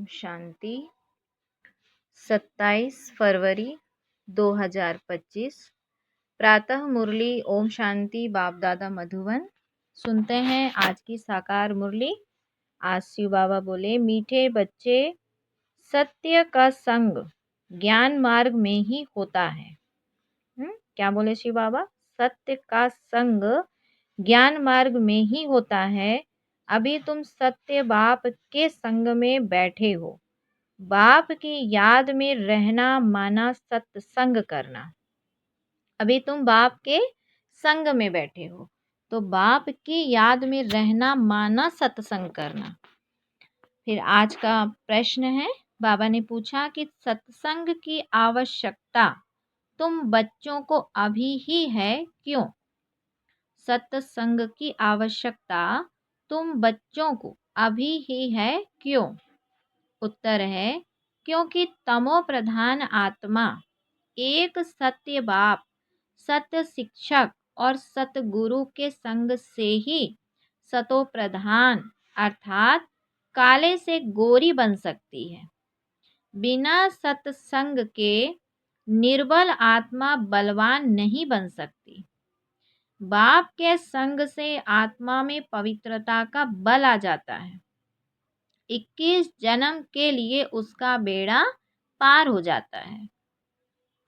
ओम शांति। 27 फरवरी 2025 प्रातः मुरली। ओम शांति। बाप दादा मधुबन। सुनते हैं आज की साकार मुरली। आज शिव बाबा बोले, मीठे बच्चे, सत्य का संग ज्ञान मार्ग में ही होता है। क्या बोले शिव बाबा? सत्य का संग ज्ञान मार्ग में ही होता है। अभी तुम सत्य बाप के संग में बैठे हो। बाप की याद में रहना माना सत्संग करना। अभी तुम बाप के संग में बैठे हो तो बाप की याद में रहना माना सत्संग करना। फिर आज का प्रश्न है, बाबा ने पूछा कि सत्संग की आवश्यकता तुम बच्चों को अभी ही है, क्यों? सत्संग की आवश्यकता तुम बच्चों को अभी ही है, क्यों? उत्तर है, क्योंकि तमो प्रधान आत्मा एक सत्य बाप, सत्य शिक्षक और सतगुरु के संग से ही सतो प्रधान अर्थात काले से गोरी बन सकती है। बिना सत्संग के निर्बल आत्मा बलवान नहीं बन सकती। बाप के संग से आत्मा में पवित्रता का बल आ जाता है। 21 जन्म के लिए उसका बेड़ा पार हो जाता है।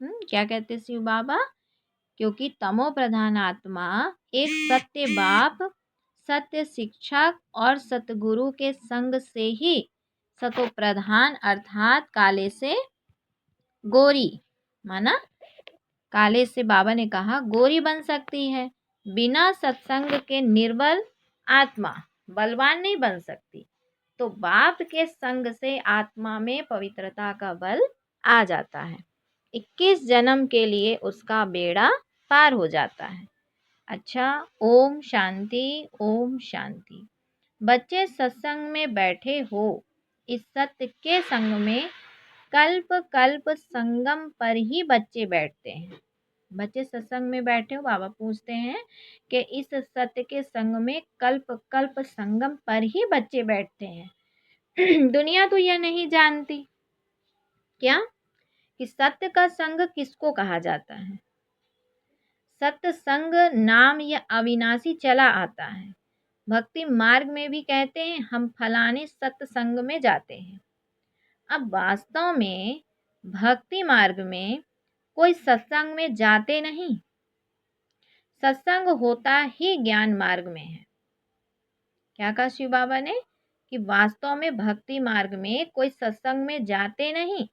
क्या कहते शिव बाबा? क्योंकि तमो प्रधान आत्मा एक सत्य बाप, सत्य शिक्षक और सतगुरु के संग से ही सतो प्रधान अर्थात काले से गोरी माना काले से बाबा ने कहा गोरी बन सकती है। बिना सत्संग के निर्बल आत्मा बलवान नहीं बन सकती। तो बाप के संग से आत्मा में पवित्रता का बल आ जाता है। 21 जन्म के लिए उसका बेड़ा पार हो जाता है। अच्छा, ओम शांति। ओम शांति। बच्चे सत्संग में बैठे हो। इस सत्य के संग में कल्प कल्प संगम पर ही बच्चे बैठते हैं। बच्चे सत्संग में बैठे हो, बाबा पूछते हैं कि इस सत्य के संग में कल्प कल्प संगम पर ही बच्चे बैठते हैं। दुनिया तो यह नहीं जानती क्या कि सत्य का संग किसको कहा जाता है। सत्संग नाम यह अविनाशी चला आता है। भक्ति मार्ग में भी कहते हैं हम फलाने सत्संग में जाते हैं। अब वास्तव में भक्ति मार्ग में कोई सत्संग में जाते नहीं। सत्संग होता ही ज्ञान मार्ग में है। क्या कहा शिव बाबा ने कि वास्तव में भक्ति मार्ग में कोई सत्संग में जाते नहीं,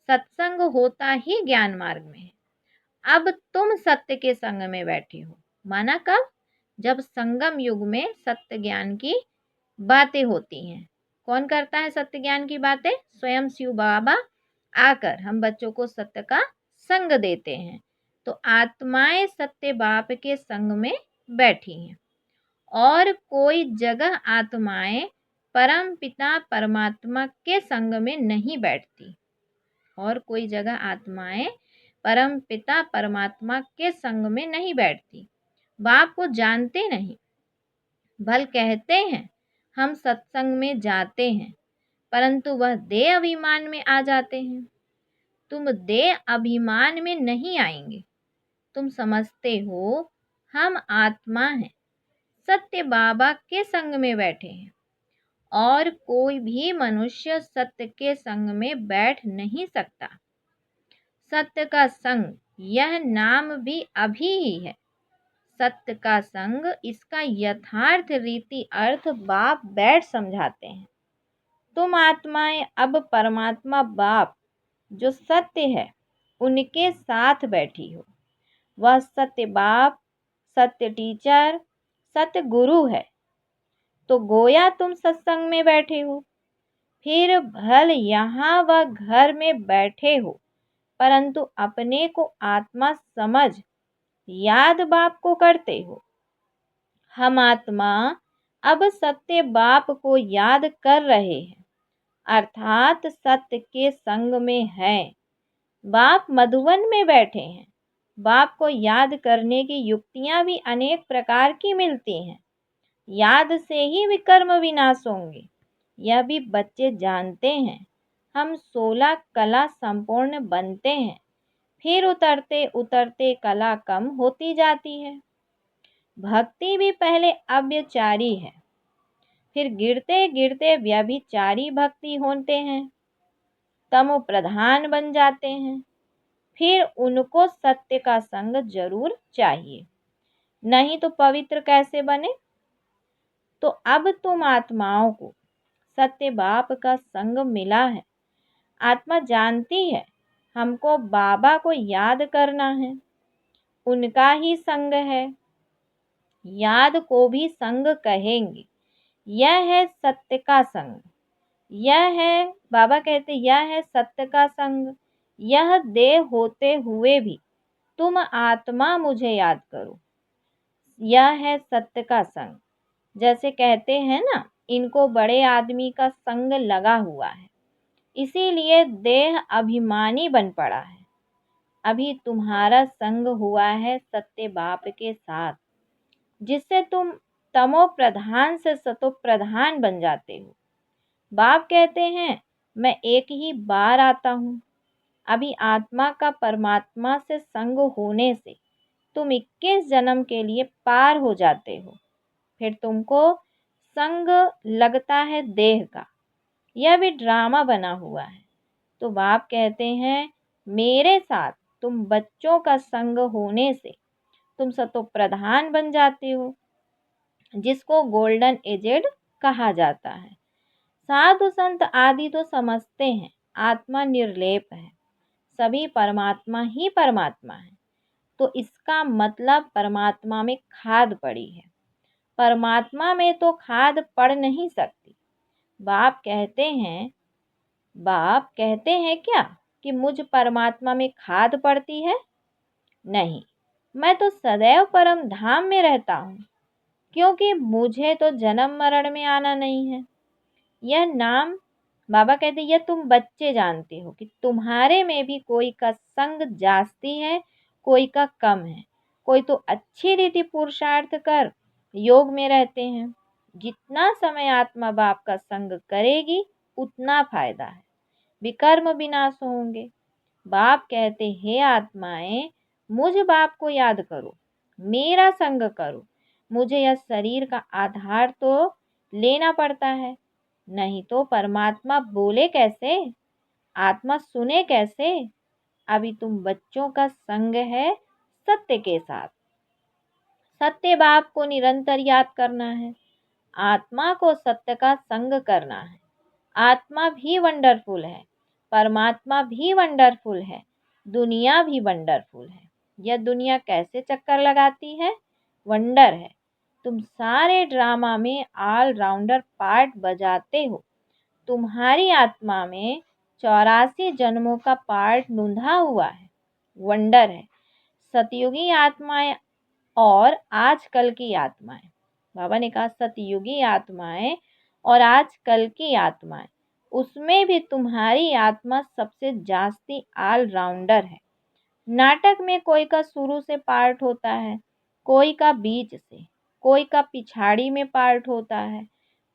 सत्संग होता ही ज्ञान मार्ग में है। अब तुम सत्य के संग में बैठे हो, माना कब? जब संगम युग में सत्य ज्ञान की बातें होती हैं। कौन करता है सत्य ज्ञान की बातें? स्वयं शिव बाबा आकर हम बच्चों को सत्य का संग देते हैं। तो आत्माएं सत्य बाप के संग में बैठी हैं और कोई जगह आत्माएं परम पिता परमात्मा के संग में नहीं बैठती। और कोई जगह आत्माएं परम पिता परमात्मा के संग में नहीं बैठती। बाप को जानते नहीं, भल कहते हैं हम सत्संग में जाते हैं, परंतु वह देह अभिमान में आ जाते हैं। तुम देह अभिमान में नहीं आएंगे। तुम समझते हो हम आत्मा हैं, सत्य बाबा के संग में बैठे हैं और कोई भी मनुष्य सत्य के संग में बैठ नहीं सकता। सत्य का संग यह नाम भी अभी ही है। सत्य का संग, इसका यथार्थ रीति अर्थ बाप बैठ समझाते हैं। तुम आत्माएं अब परमात्मा बाप जो सत्य है उनके साथ बैठी हो। वह सत्य बाप, सत्य टीचर, सत्य गुरु है। तो गोया तुम सत्संग में बैठे हो। फिर भल यहाँ व घर में बैठे हो, परंतु अपने को आत्मा समझ याद बाप को करते हो। हम आत्मा अब सत्य बाप को याद कर रहे हैं, अर्थात सत्य के संग में है। बाप मधुबन में बैठे हैं। बाप को याद करने की युक्तियां भी अनेक प्रकार की मिलती हैं। याद से ही विकर्म विनाश होंगे। यह भी बच्चे जानते हैं। हम 16 कला संपूर्ण बनते हैं, फिर उतरते उतरते कला कम होती जाती है। भक्ति भी पहले अव्यचारी है, फिर गिरते गिरते व्यभिचारी भक्ति होते हैं, तमो प्रधान बन जाते हैं। फिर उनको सत्य का संग जरूर चाहिए, नहीं तो पवित्र कैसे बने। तो अब तुम आत्माओं को सत्य बाप का संग मिला है। आत्मा जानती है हमको बाबा को याद करना है, उनका ही संग है। याद को भी संग कहेंगे। यह है सत्य का संग। यह है, बाबा कहते, यह है सत्य का संग। यह देह होते हुए भी तुम आत्मा मुझे याद करो। यह है सत्य का संग। जैसे कहते हैं ना, इनको बड़े आदमी का संग लगा हुआ है, इसीलिए देह अभिमानी बन पड़ा है। अभी तुम्हारा संग हुआ है सत्य बाप के साथ, जिससे तुम तमो प्रधान से सतो प्रधान बन जाते हो। बाप कहते हैं मैं एक ही बार आता हूँ। अभी आत्मा का परमात्मा से संग होने से तुम 21 जन्म के लिए पार हो जाते हो। फिर तुमको संग लगता है देह का। यह भी ड्रामा बना हुआ है। तो बाप कहते हैं मेरे साथ तुम बच्चों का संग होने से तुम सतो प्रधान बन जाते हो, जिसको गोल्डन एजेड कहा जाता है। साधु संत आदि तो समझते हैं आत्मा निर्लेप है, सभी परमात्मा ही परमात्मा है। तो इसका मतलब परमात्मा में खाद पड़ी है, परमात्मा में तो खाद पड़ नहीं सकती। बाप कहते हैं क्या कि मुझ परमात्मा में खाद पड़ती है? नहीं, मैं तो सदैव परम धाम में रहता हूँ, क्योंकि मुझे तो जन्म मरण में आना नहीं है। यह नाम, बाबा कहते, यह तुम बच्चे जानते हो कि तुम्हारे में भी कोई का संग जास्ती है, कोई का कम है। कोई तो अच्छी रीति पुरुषार्थ कर योग में रहते हैं। जितना समय आत्मा बाप का संग करेगी उतना फायदा है, विकर्म विनाश होंगे। बाप कहते, हे आत्माएं, मुझ बाप को याद करो, मेरा संग करो। मुझे यह शरीर का आधार तो लेना पड़ता है, नहीं तो परमात्मा बोले कैसे, आत्मा सुने कैसे। अभी तुम बच्चों का संग है सत्य के साथ। सत्य बाप को निरंतर याद करना है, आत्मा को सत्य का संग करना है। आत्मा भी वंडरफुल है, परमात्मा भी वंडरफुल है, दुनिया भी वंडरफुल है। यह दुनिया कैसे चक्कर लगाती है? वंडर है। तुम सारे ड्रामा में ऑलराउंडर पार्ट बजाते हो। तुम्हारी आत्मा में 84 जन्मों का पार्ट नूंधा हुआ है, वंडर है। सतयुगी आत्माएं और आजकल की आत्माएं, बाबा ने कहा सतयुगी आत्माएं और आजकल की आत्माएं, उसमें भी तुम्हारी आत्मा सबसे जास्ती ऑलराउंडर है। नाटक में कोई का शुरू से पार्ट होता है, कोई का बीच से, कोई का पिछाड़ी में पार्ट होता है।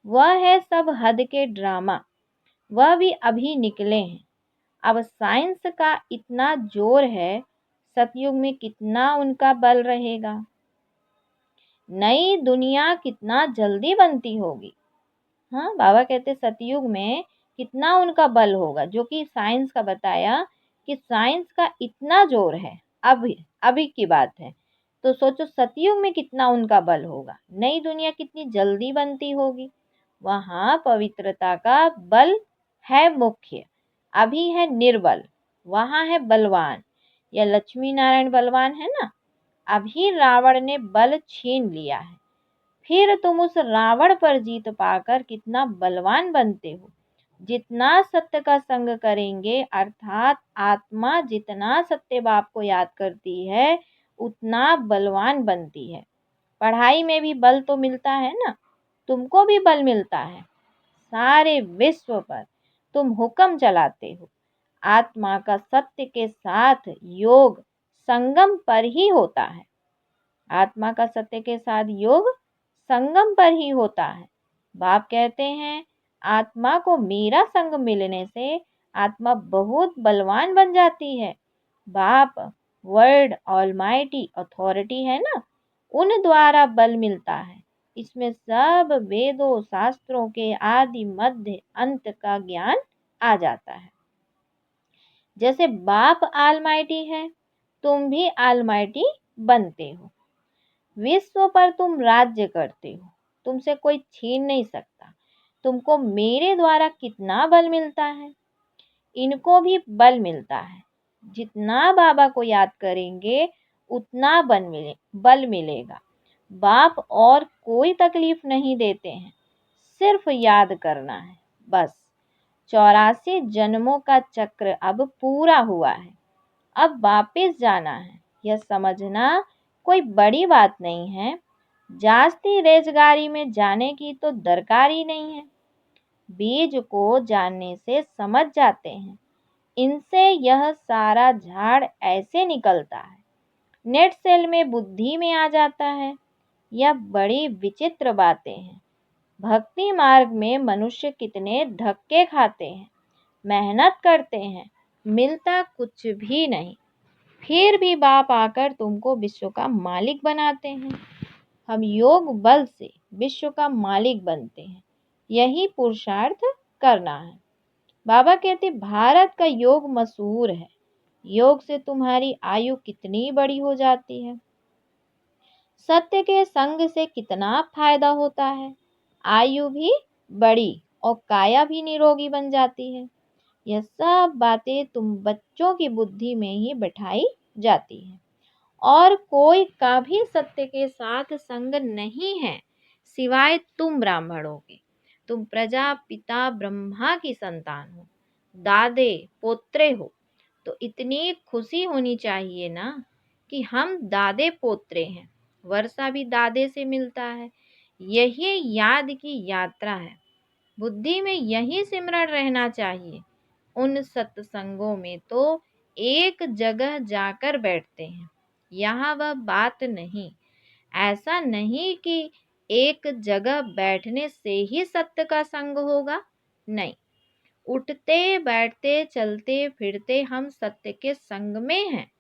वह है सब हद के ड्रामा, वह भी अभी निकले हैं। अब साइंस का इतना जोर है, सतयुग में कितना उनका बल रहेगा। नई दुनिया कितना जल्दी बनती होगी। हाँ, बाबा कहते सतयुग में कितना उनका बल होगा, जो कि साइंस का बताया कि साइंस का इतना जोर है। अभी की बात है, तो सोचो सतयुग में कितना उनका बल होगा, नई दुनिया कितनी जल्दी बनती होगी। वहाँ पवित्रता का बल है मुख्य, अभी है निर्बल, वहाँ है बलवान। यह लक्ष्मी नारायण बलवान है ना, अभी रावण ने बल छीन लिया है। फिर तुम उस रावण पर जीत पाकर कितना बलवान बनते हो। जितना सत्य का संग करेंगे, अर्थात आत्मा जितना सत्य बाप को याद करती है, उतना बलवान बनती है। पढ़ाई में भी बल तो मिलता है ना, तुमको भी बल मिलता है। सारे विश्व पर तुम हुक्म चलाते हो। आत्मा का सत्य के साथ योग संगम पर ही होता है। आत्मा का सत्य के साथ योग संगम पर ही होता है। बाप कहते हैं आत्मा को मेरा संग मिलने से आत्मा बहुत बलवान बन जाती है। बाप, वर्ड, ऑलमाइटी, अथॉरिटी है ना, उन द्वारा बल मिलता है। इसमें सब वेदों शास्त्रों के आदि मध्य अंत का ज्ञान आ जाता है। जैसे बाप ऑलमाइटी है, तुम भी ऑलमाइटी बनते हो। विश्व पर तुम राज्य करते हो, तुमसे कोई छीन नहीं सकता। तुमको मेरे द्वारा कितना बल मिलता है, इनको भी बल मिलता है। जितना बाबा को याद करेंगे उतना बल मिलेगा। बाप और कोई तकलीफ नहीं देते हैं, सिर्फ याद करना है बस। 84 जन्मों का चक्र अब पूरा हुआ है, अब वापस जाना है। यह समझना कोई बड़ी बात नहीं है। जास्ती रेजगारी में जाने की तो दरकार ही नहीं है। बीज को जानने से समझ जाते हैं, इनसे यह सारा झाड़ ऐसे निकलता है, नेट सेल में बुद्धि में आ जाता है। यह बड़ी विचित्र बातें हैं। भक्ति मार्ग में मनुष्य कितने धक्के खाते हैं, मेहनत करते हैं, मिलता कुछ भी नहीं। फिर भी बाप आकर तुमको विश्व का मालिक बनाते हैं। हम योग बल से विश्व का मालिक बनते हैं, यही पुरुषार्थ करना है। बाबा कहते भारत का योग मशहूर है। योग से तुम्हारी आयु कितनी बड़ी हो जाती है। सत्य के संग से कितना फायदा होता है। आयु भी बड़ी और काया भी निरोगी बन जाती है। यह सब बातें तुम बच्चों की बुद्धि में ही बैठाई जाती है। और कोई का भी सत्य के साथ संग नहीं है सिवाय तुम ब्राह्मणों के। तुम प्रजापिता ब्रह्मा की संतान हो, दादे पोत्रे हो। तो इतनी खुशी होनी चाहिए ना कि हम दादे पोत्रे हैं। वर्षा भी दादे से मिलता है। यही याद की यात्रा है। बुद्धि में यही सिमरण रहना चाहिए। उन सत्संगों में तो एक जगह जाकर बैठते हैं, यहाँ वह बात नहीं। ऐसा नहीं कि एक जगह बैठने से ही सत्य का संग होगा, नहीं। उठते बैठते चलते फिरते हम सत्य के संग में हैं,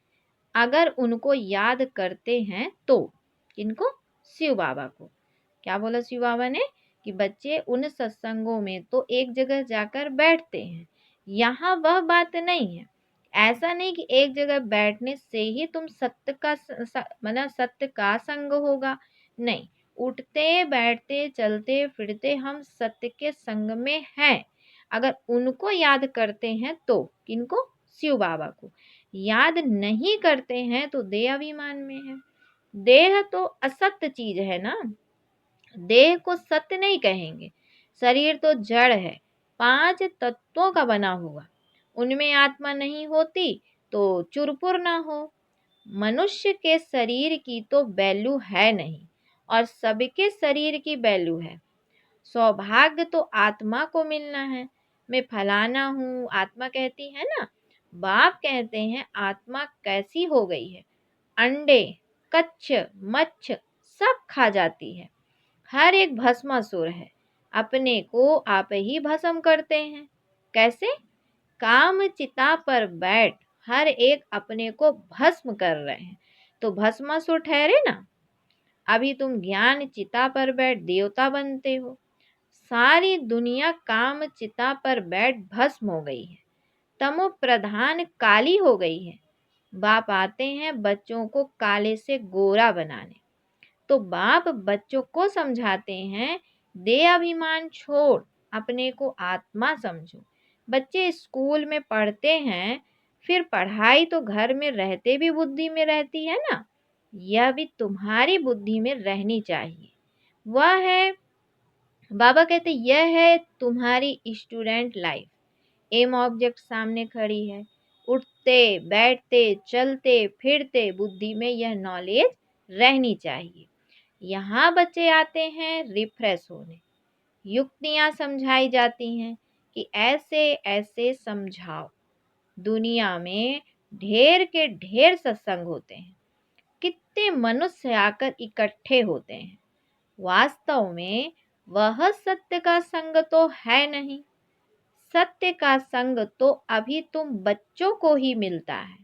अगर उनको याद करते हैं तो। किनको? शिव बाबा को। क्या बोला शिव बाबा ने कि बच्चे उन सत्संगों में तो एक जगह जाकर बैठते हैं, यहाँ वह बात नहीं है। ऐसा नहीं कि एक जगह बैठने से ही तुम सत्य का मतलब सत्य का संग होगा, नहीं। उठते बैठते चलते फिरते हम सत्य के संग में हैं, अगर उनको याद करते हैं तो। किनको? शिव बाबा को। याद नहीं करते हैं तो देह अभिमान में है। देह तो असत्य चीज है ना, देह को सत्य नहीं कहेंगे। शरीर तो जड़ है, 5 तत्वों का बना हुआ। उनमें आत्मा नहीं होती तो चुरपुर ना हो। मनुष्य के शरीर की तो वैल्यू है नहीं और सबके शरीर की वैल्यू है। सौभाग्य तो आत्मा को मिलना है। मैं फलाना हूँ, आत्मा कहती है ना। बाप कहते हैं आत्मा कैसी हो गई है, अंडे, कच्छ, मच्छ सब खा जाती है। हर एक भस्मासुर है, अपने को आप ही भस्म करते हैं। कैसे? काम चिता पर बैठ हर एक अपने को भस्म कर रहे हैं, तो भस्मासुर ठहरे ना। अभी तुम ज्ञान चिता पर बैठ देवता बनते हो। सारी दुनिया काम चिता पर बैठ भस्म हो गई है, तमो प्रधान काली हो गई है। बाप आते हैं बच्चों को काले से गोरा बनाने। तो बाप बच्चों को समझाते हैं देह अभिमान छोड़, अपने को आत्मा समझो। बच्चे स्कूल में पढ़ते हैं, फिर पढ़ाई तो घर में रहते भी बुद्धि में रहती है ना, यह भी तुम्हारी बुद्धि में रहनी चाहिए। वह है, बाबा कहते यह है तुम्हारी स्टूडेंट लाइफ। एम ऑब्जेक्ट सामने खड़ी है, उठते बैठते चलते फिरते बुद्धि में यह नॉलेज रहनी चाहिए। यहाँ बच्चे आते हैं रिफ्रेश होने, युक्तियाँ समझाई जाती हैं कि ऐसे ऐसे समझाओ। दुनिया में ढेर के ढेर सत्संग होते हैं, कितने मनुष्य आकर इकट्ठे होते हैं। वास्तव में वह सत्य का संग तो है नहीं। सत्य का संग तो अभी तुम बच्चों को ही मिलता है।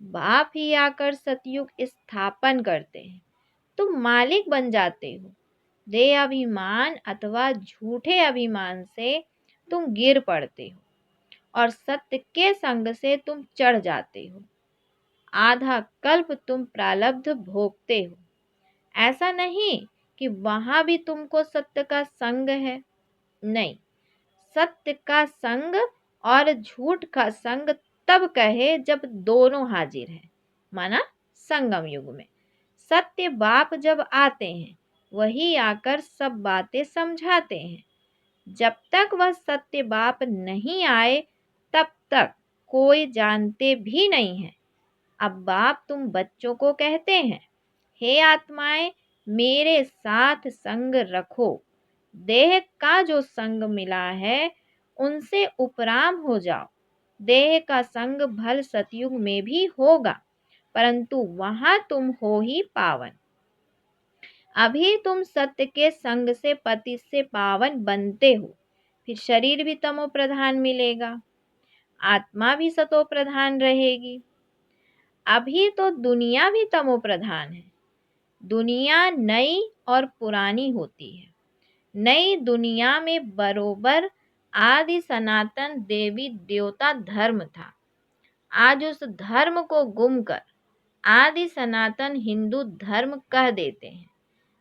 बाप ही आकर सतयुग स्थापन करते हैं, तुम मालिक बन जाते हो। देह अभिमान अथवा झूठे अभिमान से तुम गिर पड़ते हो और सत्य के संग से तुम चढ़ जाते हो। आधा कल्प तुम प्रारब्ध भोगते हो। ऐसा नहीं कि वहां भी तुमको सत्य का संग है, नहीं। सत्य का संग और झूठ का संग तब कहे जब दोनों हाजिर हैं, माना संगम युग में। सत्य बाप जब आते हैं वही आकर सब बातें समझाते हैं। जब तक वह सत्य बाप नहीं आए तब तक कोई जानते भी नहीं है। अब बाप तुम बच्चों को कहते हैं, हे आत्माएं, मेरे साथ संग रखो। देह का जो संग मिला है उनसे उपराम हो जाओ। देह का संग भल सतयुग में भी होगा, परंतु वहां तुम हो ही पावन। अभी तुम सत्य के संग से पति से पावन बनते हो, फिर शरीर भी तमो प्रधान मिलेगा, आत्मा भी सतो प्रधान रहेगी। अभी तो दुनिया भी तमो प्रधान है। दुनिया नई और पुरानी होती है। नई दुनिया में बरोबर आदि सनातन देवी देवता धर्म था। आज उस धर्म को गुम कर आदि सनातन हिंदू धर्म कह देते हैं।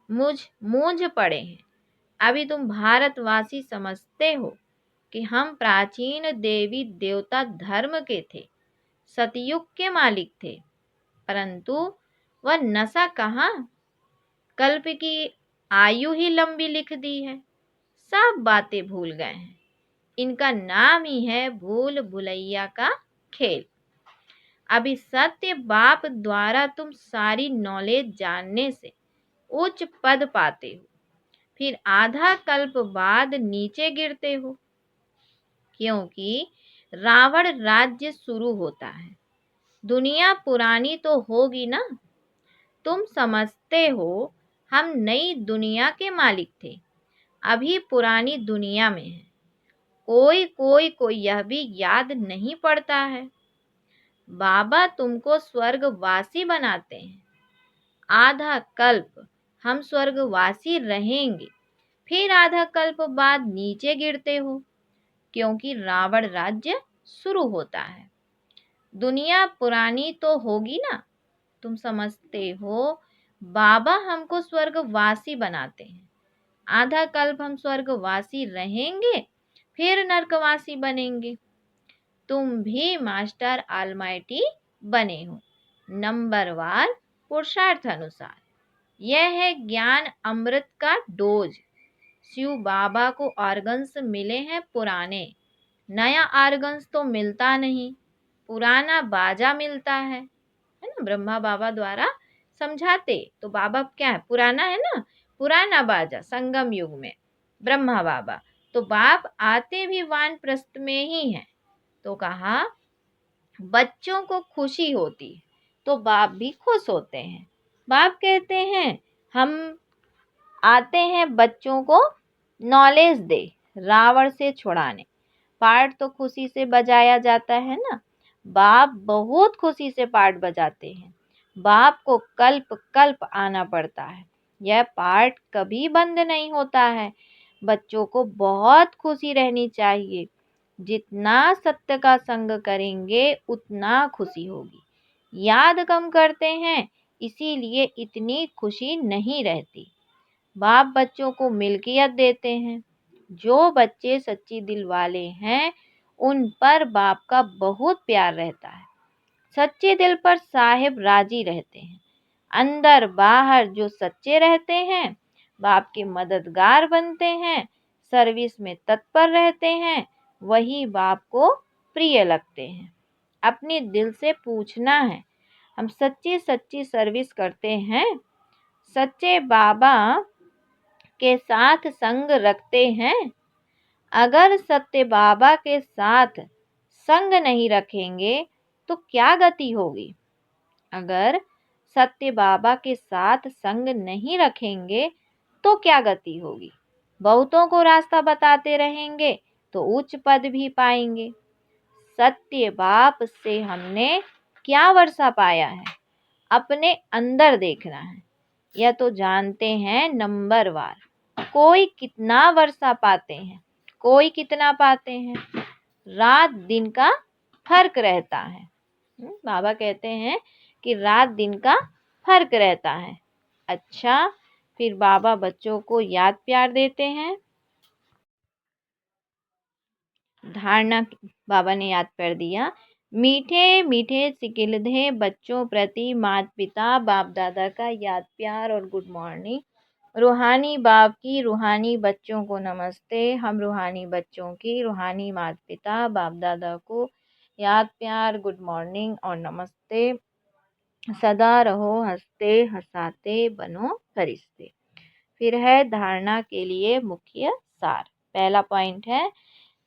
मूंझ पड़े हैं। अभी तुम भारतवासी समझते हो कि हम प्राचीन देवी देवता धर्म के थे, सतयुग के मालिक थे, परंतु वह नशा कहाँ, कल्प की आयु ही लंबी लिख दी है। सब बातें भूल गए हैं। इनका नाम ही है भूल भुलैया का खेल। अभी सत्य बाप द्वारा तुम सारी नॉलेज जानने से उच्च पद पाते हो, फिर आधा कल्प बाद नीचे गिरते हो, क्योंकि रावण राज्य शुरू होता है। दुनिया पुरानी तो होगी ना। तुम समझते हो हम नई दुनिया के मालिक थे, अभी पुरानी दुनिया में है। कोई यह भी याद नहीं पड़ता है। बाबा तुमको स्वर्गवासी बनाते हैं। आधा कल्प हम स्वर्गवासी रहेंगे, फिर आधा कल्प बाद नीचे गिरते हो, क्योंकि रावण राज्य शुरू होता है। दुनिया पुरानी तो होगी ना। तुम समझते हो बाबा हमको स्वर्गवासी बनाते हैं। आधा कल्प हम स्वर्गवासी रहेंगे, फिर नरकवासी बनेंगे। तुम भी मास्टर ऑलमाइटी बने हो, नंबरवार पुरुषार्थ अनुसार। यह है ज्ञान अमृत का डोज। शिव बाबा को ऑर्गन्स मिले हैं पुराने, नया ऑर्गन्स तो मिलता नहीं, पुराना बाजा मिलता है ना। ब्रह्मा बाबा द्वारा समझाते तो बाबा क्या है, पुराना है ना, पुराना बाजा संगम युग में ब्रह्मा बाबा। तो बाप आते भी वानप्रस्थ में ही हैं। तो कहा बच्चों को खुशी होती तो बाप भी खुश होते हैं। बाप कहते हैं हम आते हैं बच्चों को नॉलेज दे, रावण से छुड़ाने। पाठ तो खुशी से बजाया जाता है ना। बाप बहुत खुशी से पाठ बजाते हैं। बाप को कल्प कल्प आना पड़ता है। यह पाठ कभी बंद नहीं होता है। बच्चों को बहुत खुशी रहनी चाहिए। जितना सत्य का संग करेंगे उतना खुशी होगी। याद कम करते हैं, इसीलिए इतनी खुशी नहीं रहती। बाप बच्चों को मिल्कियत देते हैं। जो बच्चे सच्ची दिल वाले हैं उन पर बाप का बहुत प्यार रहता है। सच्चे दिल पर साहिब राजी रहते हैं। अंदर बाहर जो सच्चे रहते हैं बाप के मददगार बनते हैं, सर्विस में तत्पर रहते हैं, वही बाप को प्रिय लगते हैं। अपने दिल से पूछना है, हम सच्ची सच्ची सर्विस करते हैं, सच्चे बाबा के साथ संग रखते हैं। अगर सत्य बाबा के साथ संग नहीं रखेंगे तो क्या गति होगी। अगर सत्य बाबा के साथ संग नहीं रखेंगे तो क्या गति होगी। बहुतों को रास्ता बताते रहेंगे तो उच्च पद भी पाएंगे। सत्य बाप से हमने क्या वर्षा पाया है, अपने अंदर देखना है। यह तो जानते हैं नंबरवार, कोई कितना वर्षा पाते हैं, कोई कितना पाते हैं। रात दिन का फर्क रहता है। बाबा कहते हैं कि रात दिन का फर्क रहता है। अच्छा, फिर बाबा बच्चों को याद प्यार देते हैं। धारणा बाबा ने याद कर दिया। मीठे मीठे सिकिलधे बच्चों प्रति माता पिता बाप दादा का याद प्यार और गुड मॉर्निंग। रूहानी बाप की रूहानी बच्चों को नमस्ते। हम रूहानी बच्चों की रूहानी माता पिता बाप दादा को याद प्यार, गुड मॉर्निंग और नमस्ते। सदा रहो हंसते हंसाते, बनो फरिश्ते। फिर है धारणा के लिए मुख्य सार। पहला पॉइंट है,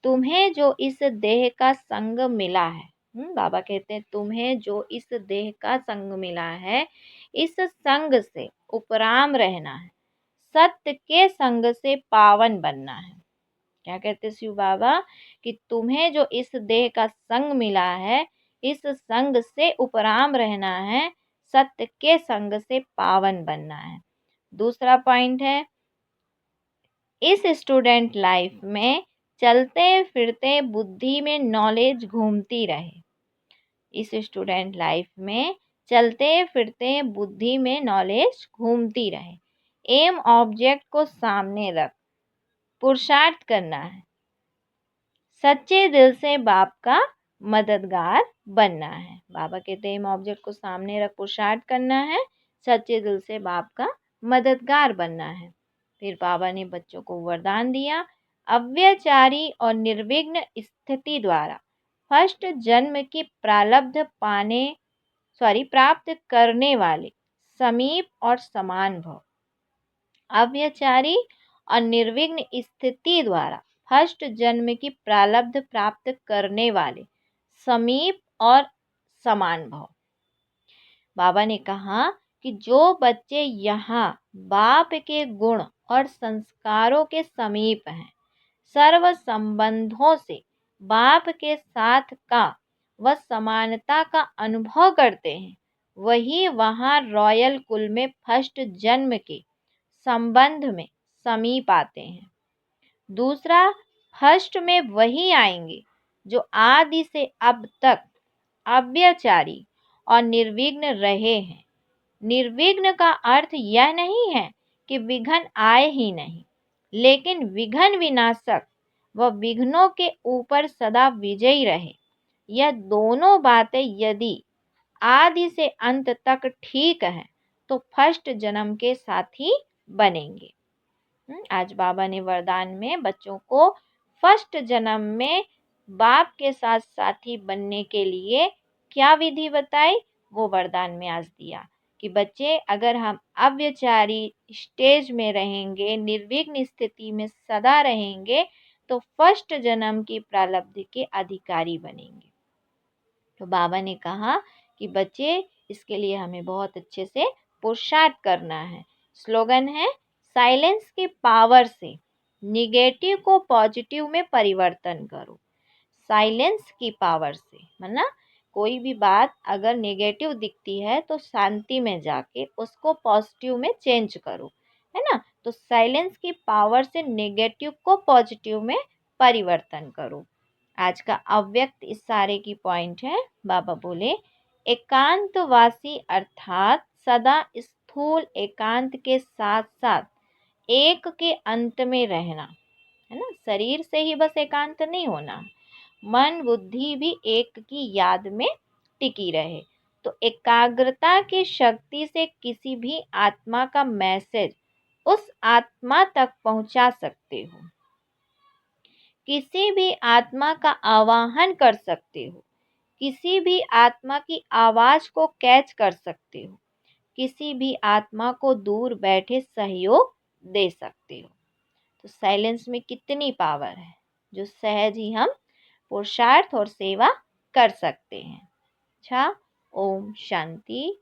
तुम्हें जो इस देह का संग मिला है। बाबा कहते हैं तुम्हें जो इस देह का संग मिला है, इस संग से उपराम रहना है, सत्य के संग से पावन बनना है। क्या कहते शिव बाबा कि तुम्हें जो इस देह का संग मिला है, इस संग से उपराम रहना है, सत्य के संग से पावन बनना है। दूसरा पॉइंट है, इस स्टूडेंट लाइफ में चलते फिरते बुद्धि में नॉलेज घूमती रहे। इस स्टूडेंट लाइफ में चलते फिरते बुद्धि में नॉलेज घूमती रहे। एम ऑब्जेक्ट को सामने रख पुरुषार्थ करना है। सच्चे दिल से बाप का मददगार बनना है। बाबा कहते हैं ऑब्जेक्ट को सामने रख पुरुषार्थ करना है, सच्चे दिल से बाप का मददगार बनना है। फिर बाबा ने बच्चों को वरदान दिया, अव्यचारी और निर्विघ्न स्थिति द्वारा फर्स्ट जन्म की प्राप्त करने वाले समीप और समान भव। अव्यचारी और निर्विघ्न स्थिति द्वारा फर्स्ट जन्म की प्रारब्ध प्राप्त करने वाले समीप और समान भव। बाबा ने कहा कि जो बच्चे यहाँ बाप के गुण और संस्कारों के समीप हैं, सर्व संबंधों से बाप के साथ का व समानता का अनुभव करते हैं, वही वहाँ रॉयल कुल में फर्स्ट जन्म के संबंध में समीप आते हैं। दूसरा, फर्स्ट में वही आएंगे जो आदि से अब तक अव्यचारी और निर्विघ्न रहे हैं। निर्विघ्न का अर्थ यह नहीं है कि विघ्न आए ही नहीं, लेकिन विघ्न विनाशक व विघ्नों के ऊपर सदा विजयी रहे। यह दोनों बातें यदि आदि से अंत तक ठीक है तो फर्स्ट जन्म के साथी बनेंगे। आज बाबा ने वरदान में बच्चों को फर्स्ट जन्म में बाप के साथ साथी बनने के लिए क्या विधि बताई, वो वरदान में आज दिया कि बच्चे अगर हम अव्यचारी स्टेज में रहेंगे, निर्विघ्न स्थिति में सदा रहेंगे, तो फर्स्ट जन्म की प्रारब्ध के अधिकारी बनेंगे। तो बाबा ने कहा कि बच्चे इसके लिए हमें बहुत अच्छे से पुरुषार्थ करना है। स्लोगन है, साइलेंस की पावर से निगेटिव को पॉजिटिव में परिवर्तन करो। साइलेंस की पावर से मतलब कोई भी बात अगर नेगेटिव दिखती है तो शांति में जाके उसको पॉजिटिव में चेंज करो, है ना। तो साइलेंस की पावर से नेगेटिव को पॉजिटिव में परिवर्तन करो। आज का अव्यक्त इस सारे की पॉइंट है। बाबा बोले, एकांतवासी अर्थात सदा स्थूल एकांत के साथ साथ एक के अंत में रहना, है ना। शरीर से ही बस एकांत नहीं होना, मन बुद्धि भी एक की याद में टिकी रहे। तो एकाग्रता की शक्ति से किसी भी आत्मा का मैसेज उस आत्मा तक पहुंचा सकते हो, किसी भी आत्मा का आवाहन कर सकते हो, किसी भी आत्मा की आवाज को कैच कर सकते हो, किसी भी आत्मा को दूर बैठे सहयोग दे सकते हो। तो साइलेंस में कितनी पावर है जो सहज ही हम पुरुषार्थ और सेवा कर सकते हैं। अच्छा, ओम शांति।